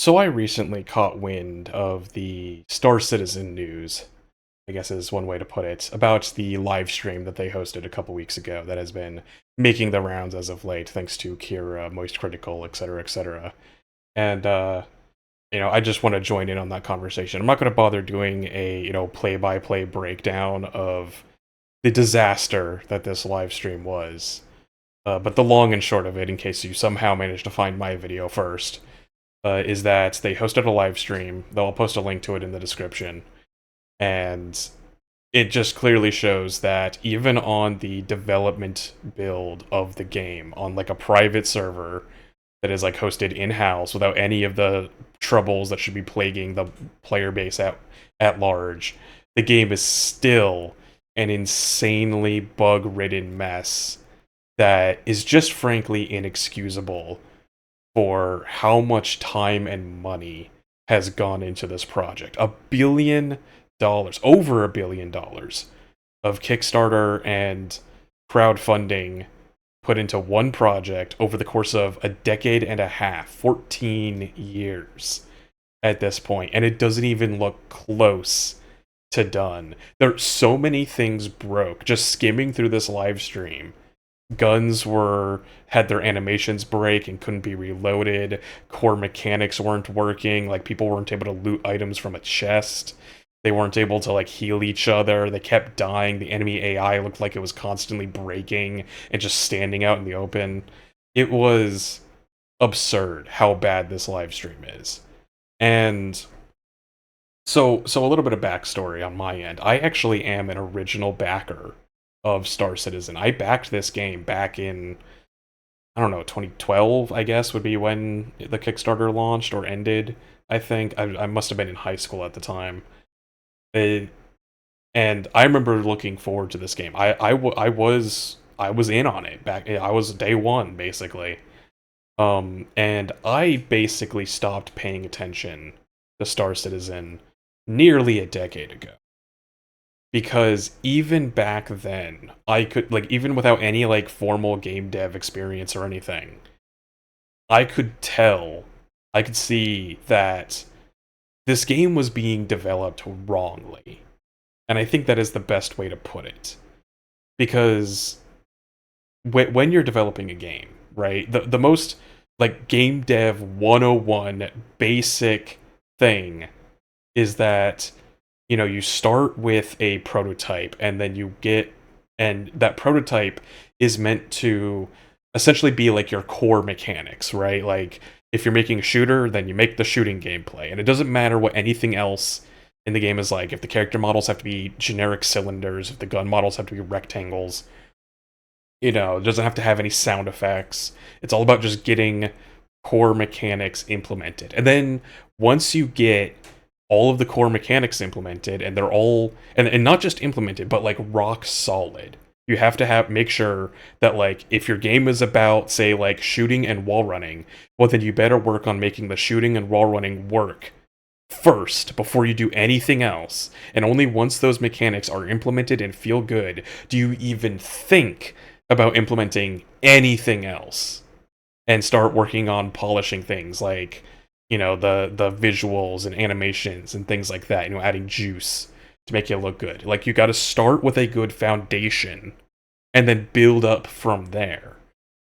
So I recently caught wind of the Star Citizen news, I guess is one way to put it, about the live stream that they hosted a couple weeks ago that has been making the rounds as of late, thanks to Kira, Moist Critical, etc., etc. And I just want to join in on that conversation. I'm not going to bother doing a, play-by-play breakdown of the disaster that this live stream was. But the long and short of it, in case you somehow managed to find my video first, is that they hosted a live stream. They'll post a link to it in the description. And it just clearly shows that even on the development build of the game, on like a private server that is like hosted in-house without any of the troubles that should be plaguing the player base at large, the game is still an insanely bug-ridden mess that is just frankly inexcusable for how much time and money has gone into this project. $1 billion, over $1 billion of Kickstarter and crowdfunding put into one project over the course of a decade and a half, 14 years at this point, and it doesn't even look close to done. There are so many things broke just skimming through this live stream. Guns had their animations break and couldn't be reloaded. Core mechanics weren't working. Like, people weren't able to loot items from a chest. They weren't able to like heal each other. They kept dying. The enemy AI looked like it was constantly breaking and just standing out in the open. It was absurd how bad this live stream is. And so a little bit of backstory on my end. I actually am an original backer of Star Citizen. I backed this game back in, I don't know, 2012, I guess, would be when the Kickstarter launched or ended, I think. I must have been in high school at the time. It, and I remember looking forward to this game. I was in on it back. I was day one, basically. And I basically stopped paying attention to Star Citizen nearly a decade ago. Because even back then, I could, like, even without any, like, formal game dev experience or anything, I could tell, I could see that this game was being developed wrongly. And I think that is the best way to put it. Because when you're developing a game, right, the most, like, game dev 101 basic thing is that you start with a prototype and then and that prototype is meant to essentially be like your core mechanics, right? Like, if you're making a shooter, then you make the shooting gameplay. And it doesn't matter what anything else in the game is like. If the character models have to be generic cylinders, if the gun models have to be rectangles, it doesn't have to have any sound effects. It's all about just getting core mechanics implemented. And then once you get all of the core mechanics implemented, and they're all and not just implemented, but like rock solid. You have to make sure that, like, if your game is about, say, like shooting and wall running, well, then you better work on making the shooting and wall running work first before you do anything else. And only once those mechanics are implemented and feel good do you even think about implementing anything else and start working on polishing things like, the visuals and animations and things like that, adding juice to make it look good. Like, you got to start with a good foundation and then build up from there.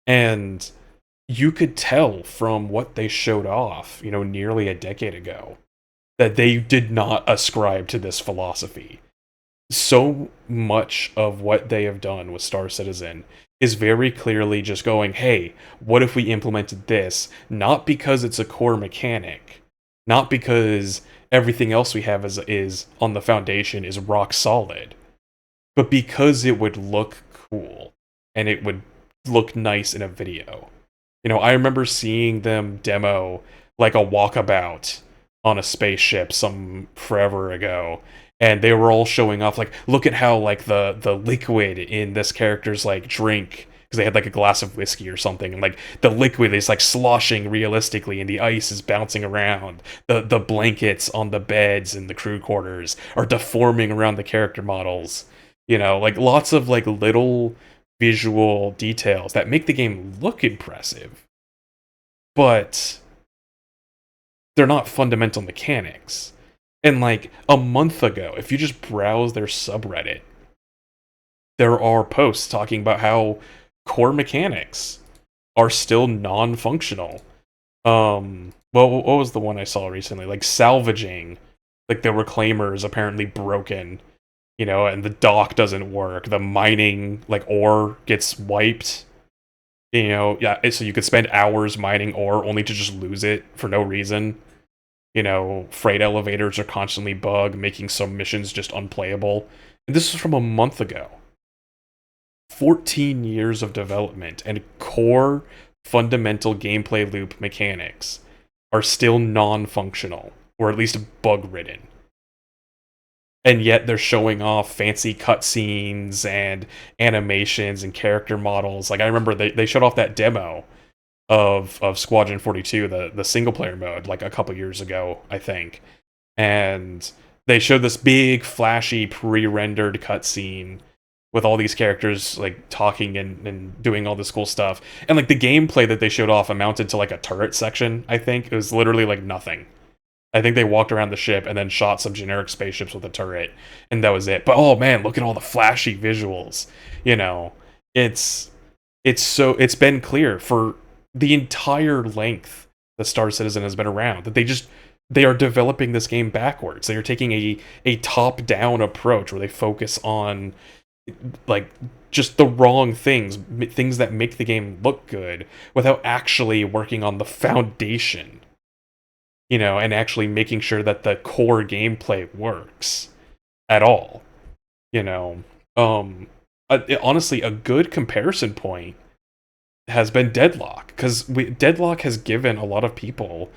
And you could tell from what they showed off, nearly a decade ago, that they did not ascribe to this philosophy. So much of what they have done with Star Citizen is very clearly just going, hey, what if we implemented this? Not because it's a core mechanic, not because everything else we have is on the foundation is rock solid, but because it would look cool and it would look nice in a video. I remember seeing them demo like a walkabout on a spaceship some forever ago, and they were all showing off, like, look at how, like, the liquid in this character's, like, drink, because they had like a glass of whiskey or something, and like the liquid is like sloshing realistically and the ice is bouncing around. The blankets on the beds in the crew quarters are deforming around the character models. Like, lots of like little visual details that make the game look impressive. But they're not fundamental mechanics. And like a month ago, if you just browse their subreddit, there are posts talking about how core mechanics are still non-functional. Well, what was the one I saw recently? Like salvaging, like the reclaimer is apparently broken, and the dock doesn't work. The mining, like ore, gets wiped. Yeah, so you could spend hours mining ore only to just lose it for no reason. Freight elevators are constantly bugged, making some missions just unplayable. And this is from a month ago. 14 years of development and core fundamental gameplay loop mechanics are still non-functional, or at least bug-ridden. And yet they're showing off fancy cutscenes and animations and character models. Like I remember they showed off that demo of Squadron 42, the single player mode, like a couple years ago, I think. And they showed this big, flashy, pre-rendered cutscene with all these characters like talking and doing all this cool stuff. And like the gameplay that they showed off amounted to like a turret section, I think. It was literally like nothing. I think they walked around the ship and then shot some generic spaceships with a turret, and that was it. But oh man, look at all the flashy visuals. It's it's been clear for the entire length that Star Citizen has been around that they are developing this game backwards. They are taking a top-down approach where they focus on like just the wrong things that make the game look good without actually working on the foundation. And actually making sure that the core gameplay works at all. Honestly, a good comparison point has been Deadlock, because Deadlock has given a lot of people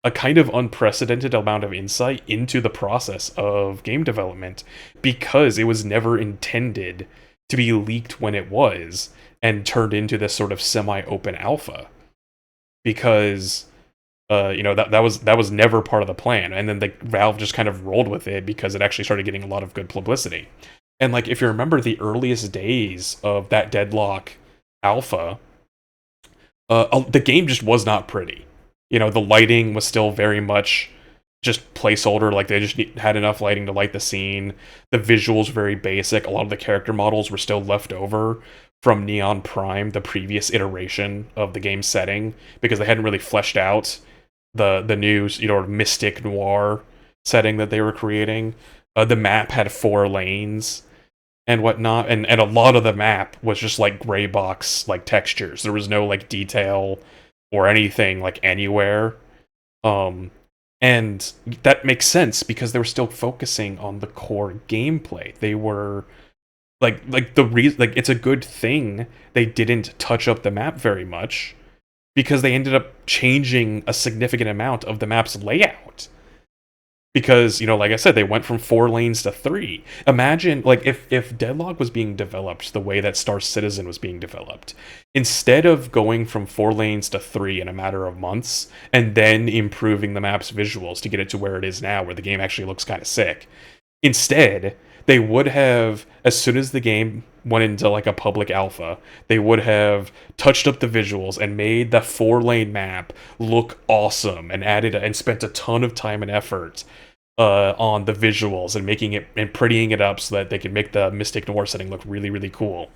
a kind of unprecedented amount of insight into the process of game development, because it was never intended to be leaked when it was and turned into this sort of semi-open alpha. Because that was never part of the plan, and then Valve just kind of rolled with it because it actually started getting a lot of good publicity. And like if you remember the earliest days of that Deadlock alpha, the game just was not pretty. The lighting was still very much just placeholder, like they just had enough lighting to light the scene. The visuals were very basic. A lot of the character models were still left over from Neon Prime, the previous iteration of the game setting, because they hadn't really fleshed out the new, mystic noir setting that they were creating. The map had 4 lanes and whatnot, and a lot of the map was just like gray box like textures. There was no like detail or anything like anywhere. And that makes sense because they were still focusing on the core gameplay. They were like the reason, like it's a good thing they didn't touch up the map very much, because they ended up changing a significant amount of the map's layout. Because, like I said, they went from 4 lanes to 3. Imagine, like, if Deadlock was being developed the way that Star Citizen was being developed, instead of going from 4 lanes to 3 in a matter of months, and then improving the map's visuals to get it to where it is now, where the game actually looks kind of sick, instead, they would have, as soon as the game went into like a public alpha, they would have touched up the visuals and made the 4-lane map look awesome, and spent a ton of time and effort on the visuals and making it and prettying it up so that they could make the Mystic Noir setting look really, really cool.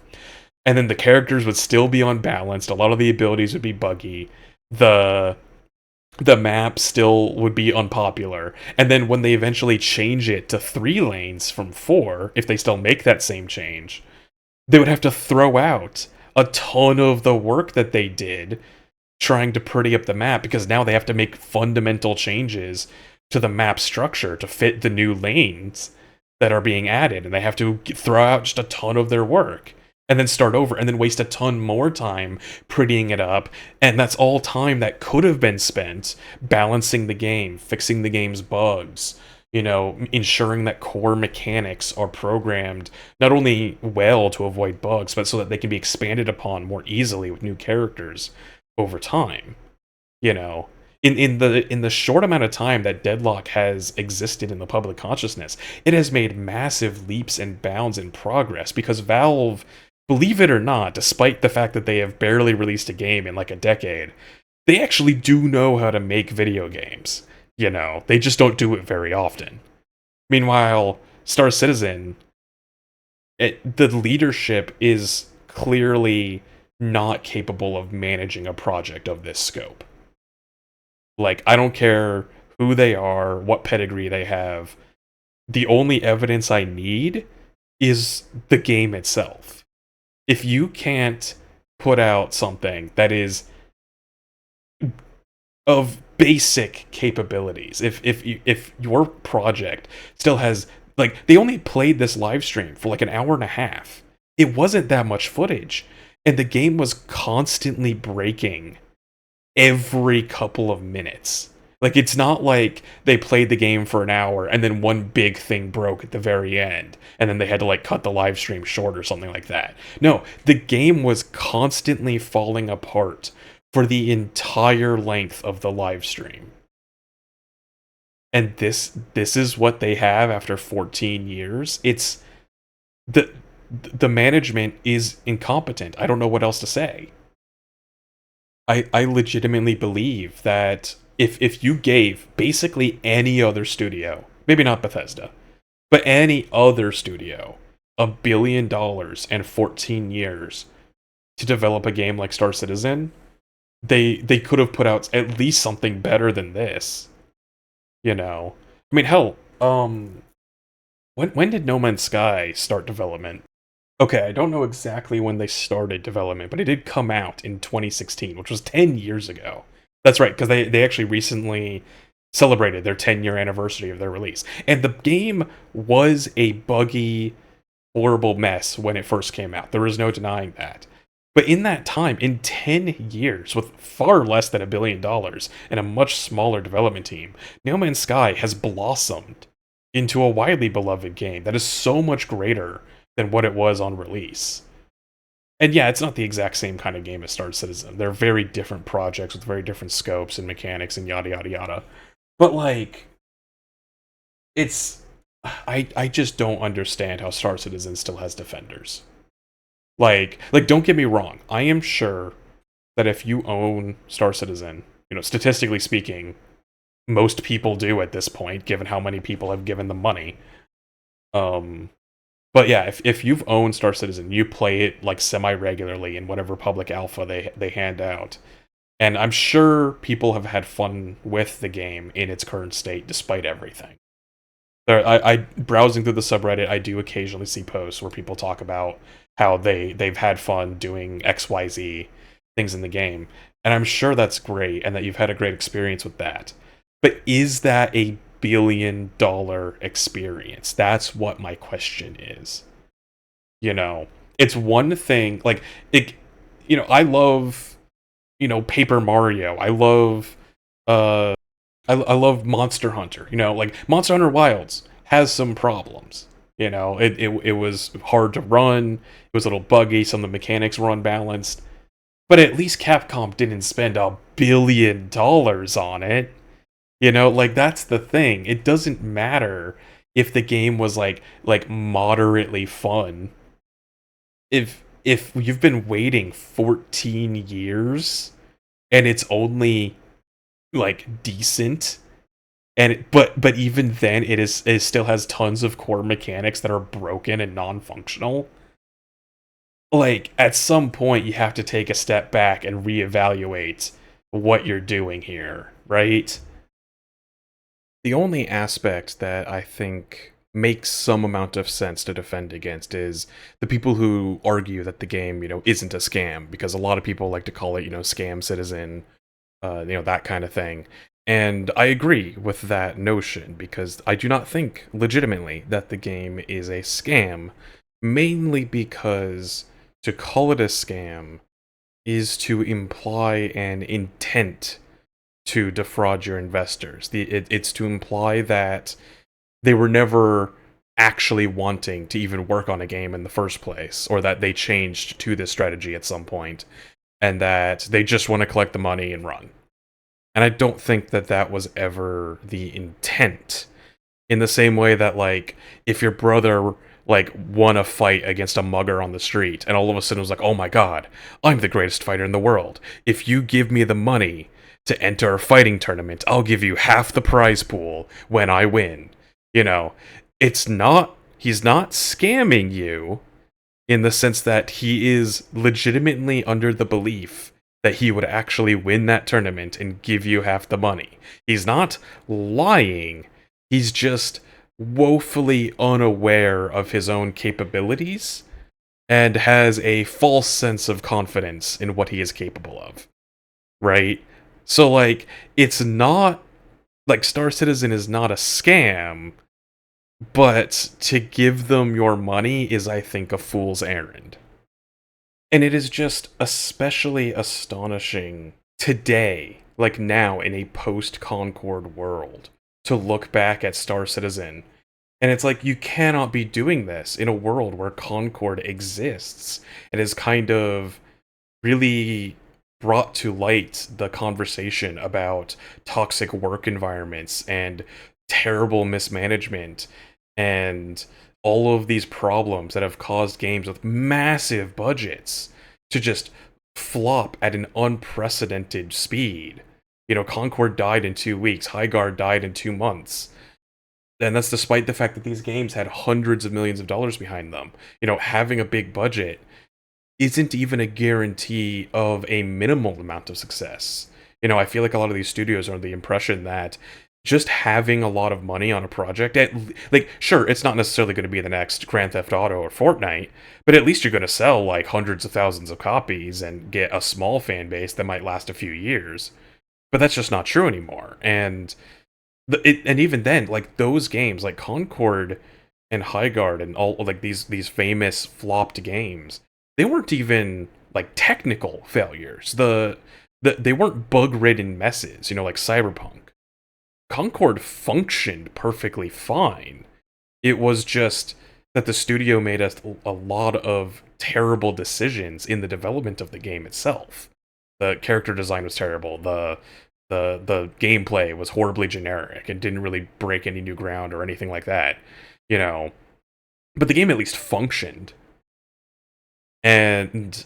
And then the characters would still be unbalanced. A lot of the abilities would be buggy. The map still would be unpopular. And then when they eventually change it to 3 lanes from 4, if they still make that same change, they would have to throw out a ton of the work that they did trying to pretty up the map, because now they have to make fundamental changes to the map structure to fit the new lanes that are being added, and they have to throw out just a ton of their work and then start over and then waste a ton more time prettying it up. And that's all time that could have been spent balancing the game, fixing the game's bugs, ensuring that core mechanics are programmed not only well to avoid bugs, but so that they can be expanded upon more easily with new characters over time. In the short amount of time that Deadlock has existed in the public consciousness, it has made massive leaps and bounds in progress, because Valve, believe it or not, despite the fact that they have barely released a game in like a decade, they actually do know how to make video games. They just don't do it very often. Meanwhile, Star Citizen, the leadership is clearly not capable of managing a project of this scope. Like, I don't care who they are, what pedigree they have. The only evidence I need is the game itself. If you can't put out something that is of basic capabilities, if your project still has, like, they only played this live stream for like an hour and a half. It wasn't that much footage, and the game was constantly breaking every couple of minutes. Like, it's not like they played the game for an hour and then one big thing broke at the very end and then they had to like cut the live stream short or something like that. No, the game was constantly falling apart for the entire length of the live stream. And this is what they have after 14 years. It's the management is incompetent. I don't know what else to say. I legitimately believe that if you gave basically any other studio, maybe not Bethesda, but any other studio, $1 billion and 14 years to develop a game like Star Citizen, they could have put out at least something better than this. I mean, hell, when did No Man's Sky start development? Okay, I don't know exactly when they started development, but it did come out in 2016, which was 10 years ago. That's right, because they actually recently celebrated their 10-year anniversary of their release. And the game was a buggy, horrible mess when it first came out. There is no denying that. But in that time, in 10 years, with far less than $1 billion and a much smaller development team, No Man's Sky has blossomed into a widely beloved game that is so much greater than what it was on release. And yeah, it's not the exact same kind of game as Star Citizen. They're very different projects with very different scopes and mechanics and yada yada yada. But like, I just don't understand how Star Citizen still has defenders. Like don't get me wrong. I am sure that if you own Star Citizen, statistically speaking, most people do at this point, given how many people have given them money. But yeah, if you've owned Star Citizen, you play it like semi-regularly in whatever public alpha they hand out. And I'm sure people have had fun with the game in its current state, despite everything. I browsing through the subreddit, I do occasionally see posts where people talk about how they've had fun doing XYZ things in the game. And I'm sure that's great, and that you've had a great experience with that. But is that a billion-dollar experience? That's what my question is. It's one thing, like, I love, Paper Mario. I love, I love Monster Hunter. Like, Monster Hunter Wilds has some problems. It was hard to run, it was a little buggy, some of the mechanics were unbalanced. But at least Capcom didn't spend $1 billion on it. Like, that's the thing. It doesn't matter if the game was like moderately fun. If you've been waiting 14 years and it's only like decent, but even then it still has tons of core mechanics that are broken and non-functional. Like, at some point you have to take a step back and reevaluate what you're doing here, right? The only aspect that I think makes some amount of sense to defend against is the people who argue that the game, isn't a scam, because a lot of people like to call it, scam citizen, that kind of thing. And I agree with that notion, because I do not think legitimately that the game is a scam, mainly because to call it a scam is to imply an intent to defraud your investors. It's to imply that they were never actually wanting to even work on a game in the first place, or that they changed to this strategy at some point, and that they just want to collect the money and run. And I don't think that that was ever the intent. In the same way that, like, if your brother won a fight against a mugger on the street, and all of a sudden was like, oh my god, I'm the greatest fighter in the world. If you give me the money, to enter a fighting tournament. I'll give you half the prize pool when I win. You know, he's not scamming you in the sense that he is legitimately under the belief that he would actually win that tournament and give you half the money. He's not lying. He's just woefully unaware of his own capabilities and has a false sense of confidence in what he is capable of. Right? So, like, it's not like Star Citizen is not a scam, but to give them your money is, I think, a fool's errand. And it is just especially astonishing today, like now in a post-Concord world, to look back at Star Citizen. And it's like, you cannot be doing this in a world where Concord exists and is kind of really brought to light the conversation about toxic work environments and terrible mismanagement and all of these problems that have caused games with massive budgets to just flop at an unprecedented speed. You know, Concord died in 2 weeks, Highguard died in 2 months. And that's despite the fact that these games had hundreds of millions of dollars behind them. You know, having a big budget isn't even a guarantee of a minimal amount of success. You know, I feel like a lot of these studios are under the impression that just having a lot of money on a project, like, sure, it's not necessarily going to be the next Grand Theft Auto or Fortnite, but at least you're going to sell like hundreds of thousands of copies and get a small fan base that might last a few years. But that's just not true anymore. And and even then, like those games, like Concord and Highguard and all like these famous flopped games, they weren't even like technical failures. They weren't bug-ridden messes, you know, like Cyberpunk. Concord functioned perfectly fine. It was just that the studio made a lot of terrible decisions in the development of the game itself. The character design was terrible. The gameplay was horribly generic and didn't really break any new ground or anything like that, you know. But the game at least functioned. And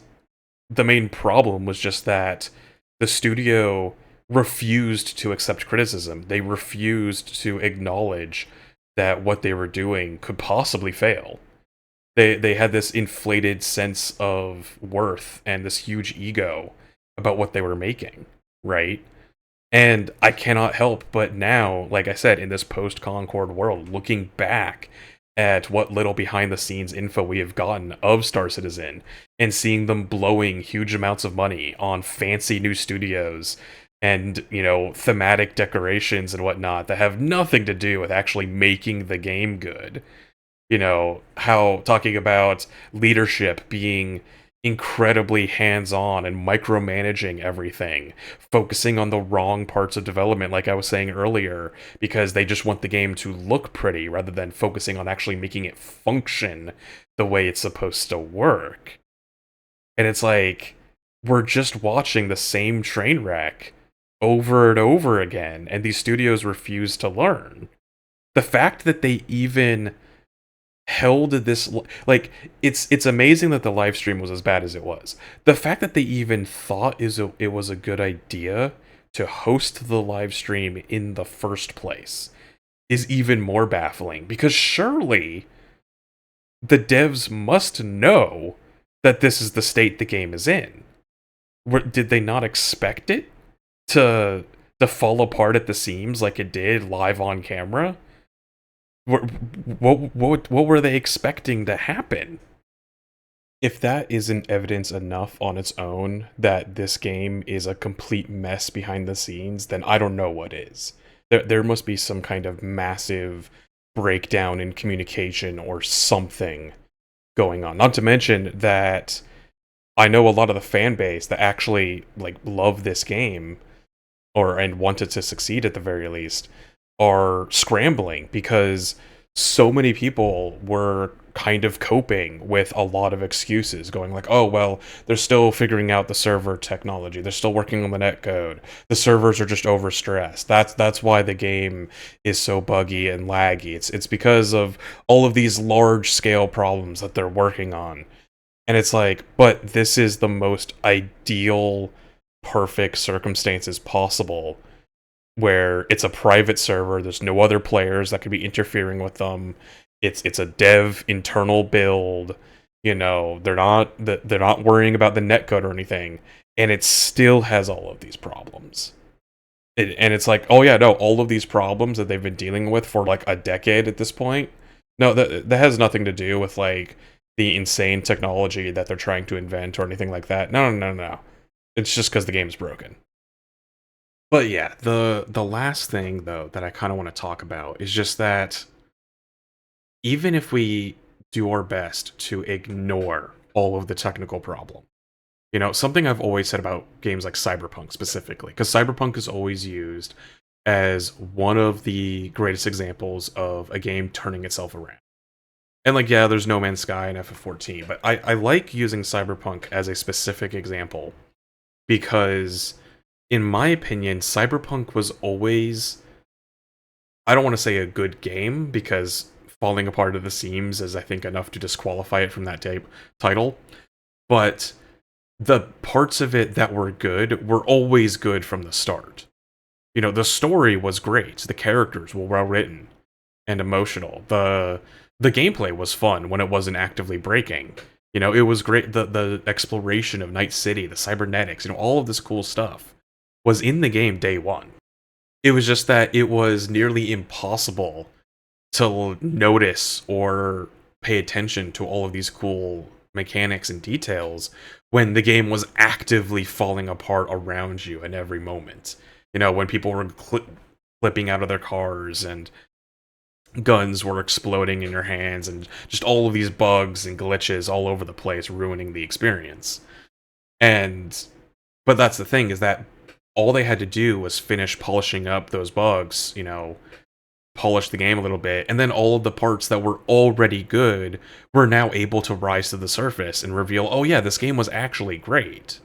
the main problem was just that the studio refused to accept criticism. They refused to acknowledge that what they were doing could possibly fail. They had this inflated sense of worth and this huge ego about what they were making, right? And I cannot help but now, like I said, in this post-Concord world, looking back at what little behind-the-scenes info we have gotten of Star Citizen and seeing them blowing huge amounts of money on fancy new studios and, you know, thematic decorations and whatnot that have nothing to do with actually making the game good. You know, how talking about leadership being incredibly hands-on and micromanaging everything, focusing on the wrong parts of development, like I was saying earlier, because they just want the game to look pretty rather than focusing on actually making it function the way it's supposed to work. And it's like, we're just watching the same train wreck over and over again, and these studios refuse to learn. The fact that they even held this, like, it's amazing that the live stream was as bad as it was. The fact that they even thought it was a good idea to host the live stream in the first place is even more baffling, because surely the devs must know that this is the state the game is in. Did they not expect it to fall apart at the seams like it did live on camera? What were they expecting to happen? If that isn't evidence enough on its own that this game is a complete mess behind the scenes, then I don't know what is. There must be some kind of massive breakdown in communication or something going on. Not to mention that I know a lot of the fan base that actually like love this game and want it to succeed at the very least are scrambling because so many people were kind of coping with a lot of excuses, going like, oh, well, they're still figuring out the server technology. They're still working on the netcode. The servers are just overstressed. That's why the game is so buggy and laggy. It's because of all of these large-scale problems that they're working on. And it's like, but this is the most ideal perfect circumstances possible where it's a private server, there's no other players that could be interfering with them. It's a dev internal build, they're not worrying about the netcode or anything, and it still has all of these problems. And it's like, oh yeah, no, all of these problems that they've been dealing with for like a decade at this point. No, that has nothing to do with like the insane technology that they're trying to invent or anything like that. No, no, no, no. It's just because the game's broken. But yeah, the last thing though that I kind of want to talk about is just that even if we do our best to ignore all of the technical problems, something I've always said about games like Cyberpunk specifically, because Cyberpunk is always used as one of the greatest examples of a game turning itself around. And like, yeah, there's No Man's Sky and FF14, but I like using Cyberpunk as a specific example because, in my opinion, Cyberpunk was always, I don't want to say a good game because falling apart at the seams is, I think, enough to disqualify it from that title, but the parts of it that were good were always good from the start. The story was great, the characters were well written and emotional. The gameplay was fun when it wasn't actively breaking. It was great. The exploration of Night City, the cybernetics, all of this cool stuff was in the game day one. It was just that it was nearly impossible to notice or pay attention to all of these cool mechanics and details when the game was actively falling apart around you in every moment. When people were flipping out of their cars and guns were exploding in your hands and just all of these bugs and glitches all over the place ruining the experience. But that's the thing, is that all they had to do was finish polishing up those bugs, polish the game a little bit, and then all of the parts that were already good were now able to rise to the surface and reveal, oh yeah, this game was actually great.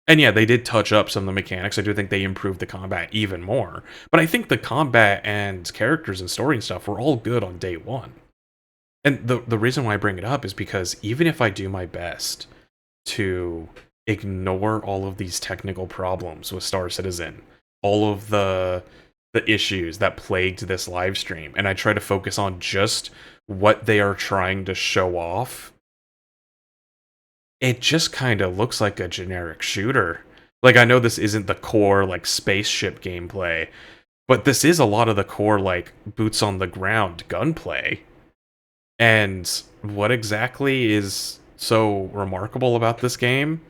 And yeah, they did touch up some of the mechanics. I do think they improved the combat even more. But I think the combat and characters and story and stuff were all good on day one. And the reason why I bring it up is because even if I do my best to ignore all of these technical problems with Star Citizen, all of the issues that plagued this live stream, and I try to focus on just what they are trying to show off, it just kind of looks like a generic shooter. Like, I know this isn't the core, like, spaceship gameplay, but this is a lot of the core, like, boots on the ground gunplay. And what exactly is so remarkable about this game?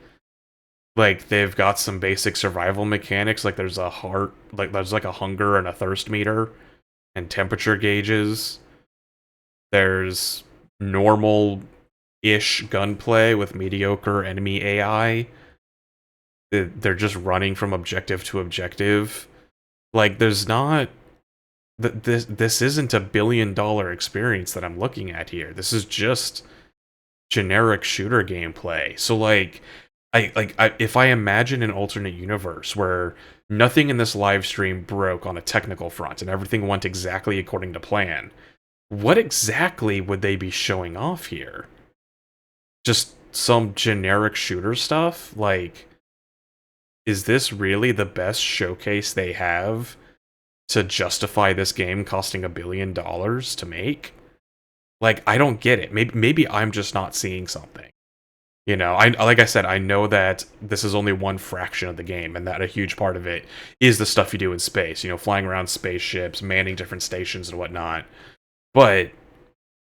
Like, they've got some basic survival mechanics, like there's there's like a hunger and a thirst meter, and temperature gauges. There's normal-ish gunplay with mediocre enemy AI. They're just running from objective to objective. Like, there's not... This isn't a billion-dollar experience that I'm looking at here. This is just generic shooter gameplay. So, like, if I imagine an alternate universe where nothing in this live stream broke on a technical front and everything went exactly according to plan, what exactly would they be showing off here? Just some generic shooter stuff? Like, is this really the best showcase they have to justify this game costing $1 billion to make? Like, I don't get it. Maybe I'm just not seeing something. Like I said, I know that this is only one fraction of the game, and that a huge part of it is the stuff you do in space. Flying around spaceships, manning different stations and whatnot. But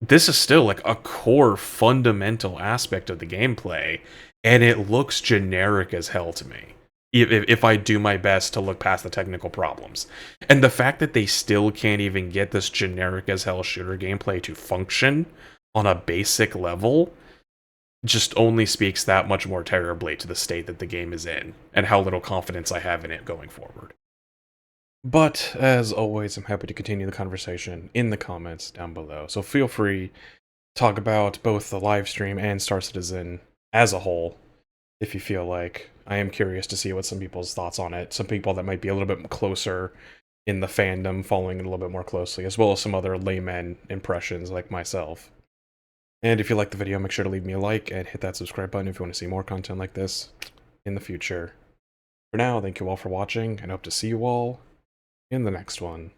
this is still like a core fundamental aspect of the gameplay, and it looks generic as hell to me. If I do my best to look past the technical problems. And the fact that they still can't even get this generic as hell shooter gameplay to function on a basic level just only speaks that much more terribly to the state that the game is in, and how little confidence I have in it going forward. But, as always, I'm happy to continue the conversation in the comments down below, so feel free to talk about both the live stream and Star Citizen as a whole, if you feel like. I am curious to see what some people's thoughts on it, some people that might be a little bit closer in the fandom, following it a little bit more closely, as well as some other layman impressions like myself. And if you liked the video, make sure to leave me a like and hit that subscribe button if you want to see more content like this in the future. For now, thank you all for watching, and hope to see you all in the next one.